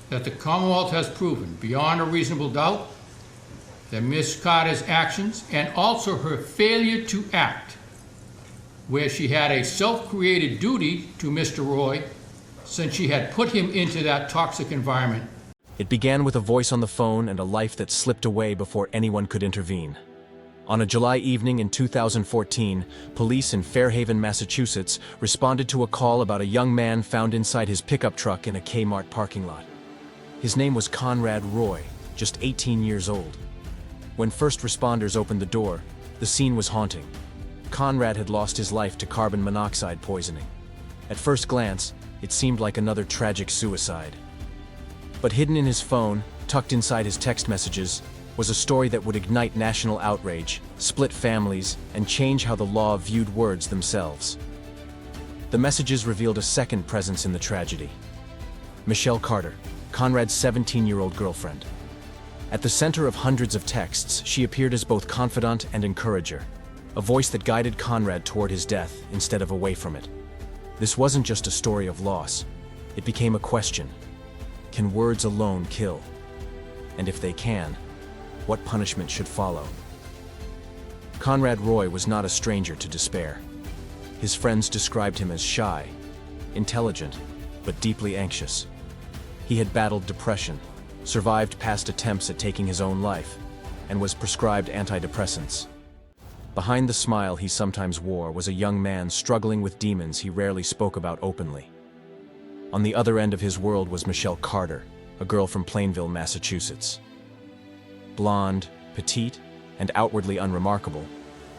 that the Commonwealth has proven beyond a reasonable doubt that Ms. Carter's actions and also her failure to act, where she had a self-created duty to Mr. Roy since she had put him into that toxic environment. It began with a voice on the phone and a life that slipped away before anyone could intervene. On a July evening in 2014, police in Fairhaven, Massachusetts, responded to a call about a young man found inside his pickup truck in a Kmart parking lot. His name was Conrad Roy, just 18 years old. When first responders opened the door, the scene was haunting. Conrad had lost his life to carbon monoxide poisoning. At first glance, it seemed like another tragic suicide. But hidden in his phone, tucked inside his text messages, was a story that would ignite national outrage, split families, and change how the law viewed words themselves. The messages revealed a second presence in the tragedy. Michelle Carter, Conrad's 17-year-old girlfriend. At the center of hundreds of texts, she appeared as both confidant and encourager, a voice that guided Conrad toward his death instead of away from it. This wasn't just a story of loss. It became a question. Can words alone kill? And if they can, what punishment should follow? Conrad Roy was not a stranger to despair. His friends described him as shy, intelligent, but deeply anxious. He had battled depression, survived past attempts at taking his own life, and was prescribed antidepressants. Behind the smile he sometimes wore was a young man struggling with demons he rarely spoke about openly. On the other end of his world was Michelle Carter, a girl from Plainville, Massachusetts. Blonde, petite, and outwardly unremarkable,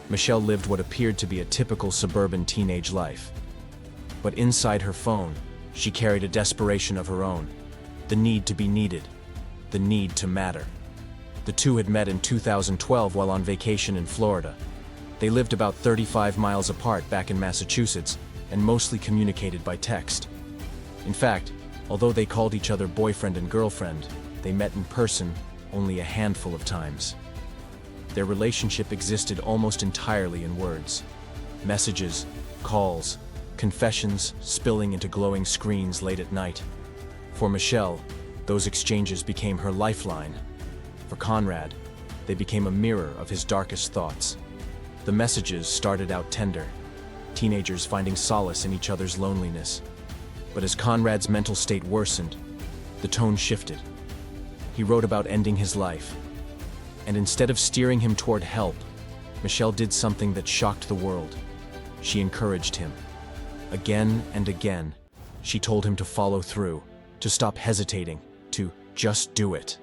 Michelle lived what appeared to be a typical suburban teenage life. But inside her phone, she carried a desperation of her own, the need to be needed, the need to matter. The two had met in 2012 while on vacation in Florida. They lived about 35 miles apart back in Massachusetts and mostly communicated by text. In fact, although they called each other boyfriend and girlfriend, they met in person only a handful of times. Their relationship existed almost entirely in words. Messages, calls, confessions spilling into glowing screens late at night. For Michelle, those exchanges became her lifeline. For Conrad, they became a mirror of his darkest thoughts. The messages started out tender, teenagers finding solace in each other's loneliness. But as Conrad's mental state worsened, the tone shifted. He wrote about ending his life. And instead of steering him toward help, Michelle did something that shocked the world. She encouraged him. Again and again, she told him to follow through, to stop hesitating, to just do it.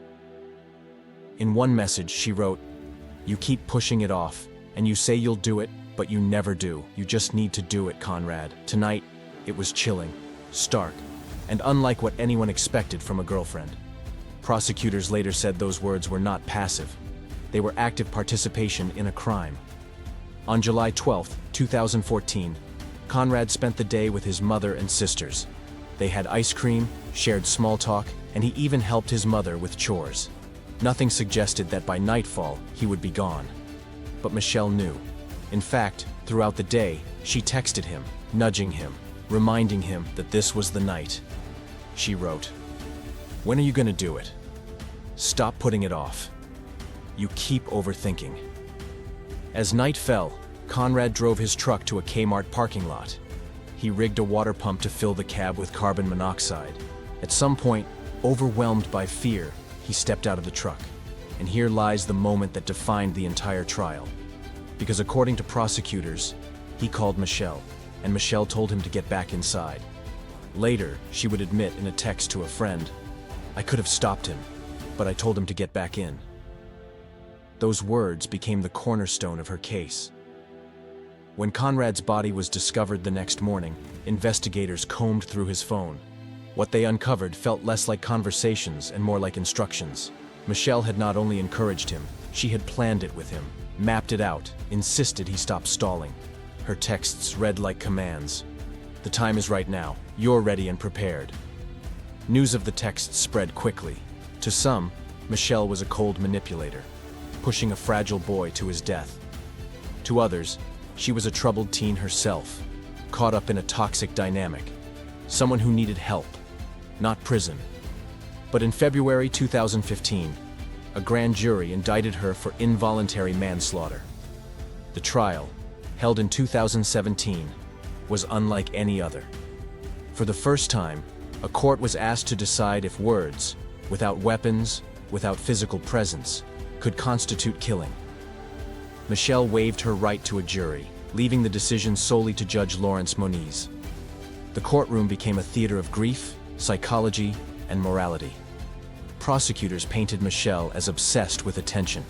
In one message, she wrote, "You keep pushing it off, and you say you'll do it, but you never do. You just need to do it, Conrad." Tonight, it was chilling, stark, and unlike what anyone expected from a girlfriend. Prosecutors later said those words were not passive. They were active participation in a crime. On July 12, 2014, Conrad spent the day with his mother and sisters. They had ice cream, shared small talk, and he even helped his mother with chores. Nothing suggested that by nightfall, he would be gone. But Michelle knew. In fact, throughout the day, she texted him, nudging him, reminding him that this was the night. She wrote, "When are you going to do it? Stop putting it off. You keep overthinking." As night fell, Conrad drove his truck to a Kmart parking lot. He rigged a water pump to fill the cab with carbon monoxide. At some point, overwhelmed by fear, he stepped out of the truck. And here lies the moment that defined the entire trial. Because according to prosecutors, he called Michelle, and Michelle told him to get back inside. Later, she would admit in a text to a friend, "I could have stopped him, but I told him to get back in." Those words became the cornerstone of her case. When Conrad's body was discovered the next morning, investigators combed through his phone. What they uncovered felt less like conversations and more like instructions. Michelle had not only encouraged him, she had planned it with him, mapped it out, insisted he stop stalling. Her texts read like commands. "The time is right now. You're ready and prepared." News of the texts spread quickly. To some, Michelle was a cold manipulator, pushing a fragile boy to his death. To others, she was a troubled teen herself, caught up in a toxic dynamic, someone who needed help, not prison. But in February 2015, a grand jury indicted her for involuntary manslaughter. The trial, held in 2017, was unlike any other. For the first time, a court was asked to decide if words, without weapons, without physical presence, could constitute killing. Michelle waived her right to a jury, leaving the decision solely to Judge Lawrence Moniz. The courtroom became a theater of grief, psychology, and morality. Prosecutors painted Michelle as obsessed with attention.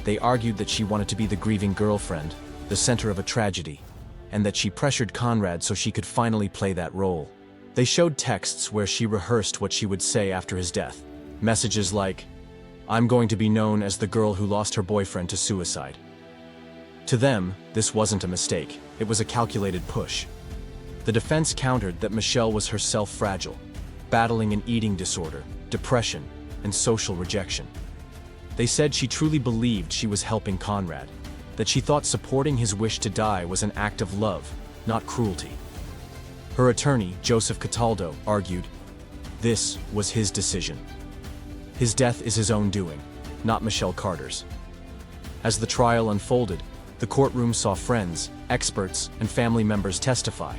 They argued that she wanted to be the grieving girlfriend, the center of a tragedy, and that she pressured Conrad so she could finally play that role. They showed texts where she rehearsed what she would say after his death. Messages like, "I'm going to be known as the girl who lost her boyfriend to suicide." To them, this wasn't a mistake. It was a calculated push. The defense countered that Michelle was herself fragile, battling an eating disorder, depression, and social rejection. They said she truly believed she was helping Conrad, that she thought supporting his wish to die was an act of love, not cruelty. Her attorney, Joseph Cataldo, argued, this was his decision. His death is his own doing, not Michelle Carter's. As the trial unfolded, the courtroom saw friends, experts, and family members testify.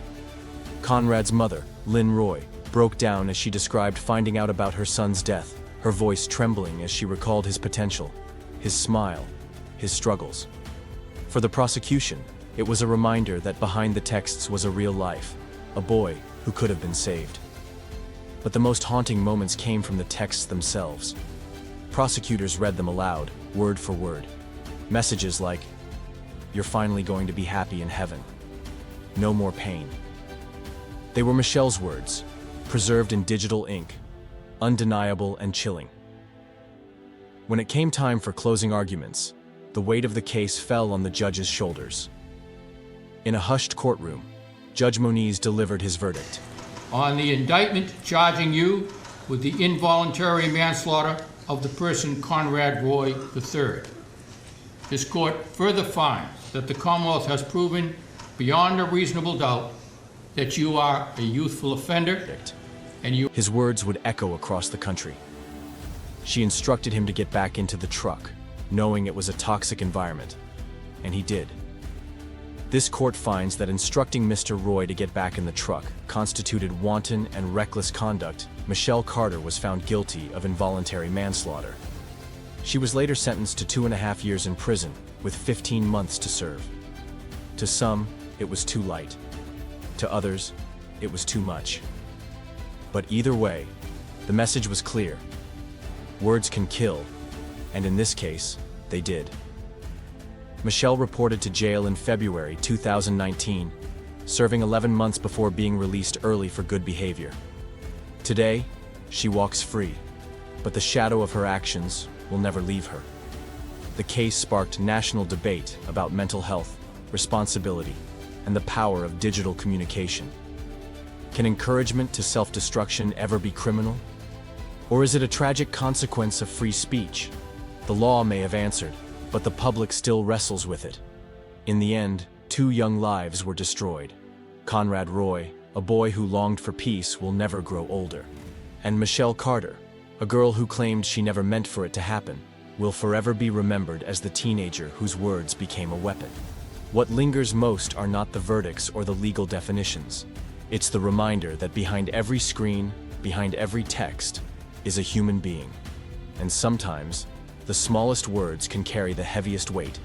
Conrad's mother, Lynn Roy, broke down as she described finding out about her son's death, her voice trembling as she recalled his potential, his smile, his struggles. For the prosecution, it was a reminder that behind the texts was a real life, a boy who could have been saved. But the most haunting moments came from the texts themselves. Prosecutors read them aloud, word for word. Messages like, "You're finally going to be happy in heaven. No more pain." They were Michelle's words, preserved in digital ink, undeniable and chilling. When it came time for closing arguments, the weight of the case fell on the judge's shoulders. In a hushed courtroom, Judge Moniz delivered his verdict. On the indictment charging you with the involuntary manslaughter of the person Conrad Roy III. This court further finds that the Commonwealth has proven beyond a reasonable doubt that you are a youthful offender and you... His words would echo across the country. She instructed him to get back into the truck, knowing it was a toxic environment, and he did. This court finds that instructing Mr. Roy to get back in the truck constituted wanton and reckless conduct. Michelle Carter was found guilty of involuntary manslaughter. She was later sentenced to 2.5 years in prison, with 15 months to serve. To some, it was too light. To others, it was too much. But either way, the message was clear. Words can kill, and in this case, they did. Michelle reported to jail in February 2019, serving 11 months before being released early for good behavior. Today, she walks free, but the shadow of her actions will never leave her. The case sparked national debate about mental health, responsibility, and the power of digital communication. Can encouragement to self-destruction ever be criminal? Or is it a tragic consequence of free speech? The law may have answered, but the public still wrestles with it. In the end, 2 young lives were destroyed. Conrad Roy, a boy who longed for peace, will never grow older. And Michelle Carter, a girl who claimed she never meant for it to happen, will forever be remembered as the teenager whose words became a weapon. What lingers most are not the verdicts or the legal definitions. It's the reminder that behind every screen, behind every text, is a human being. And sometimes, the smallest words can carry the heaviest weight.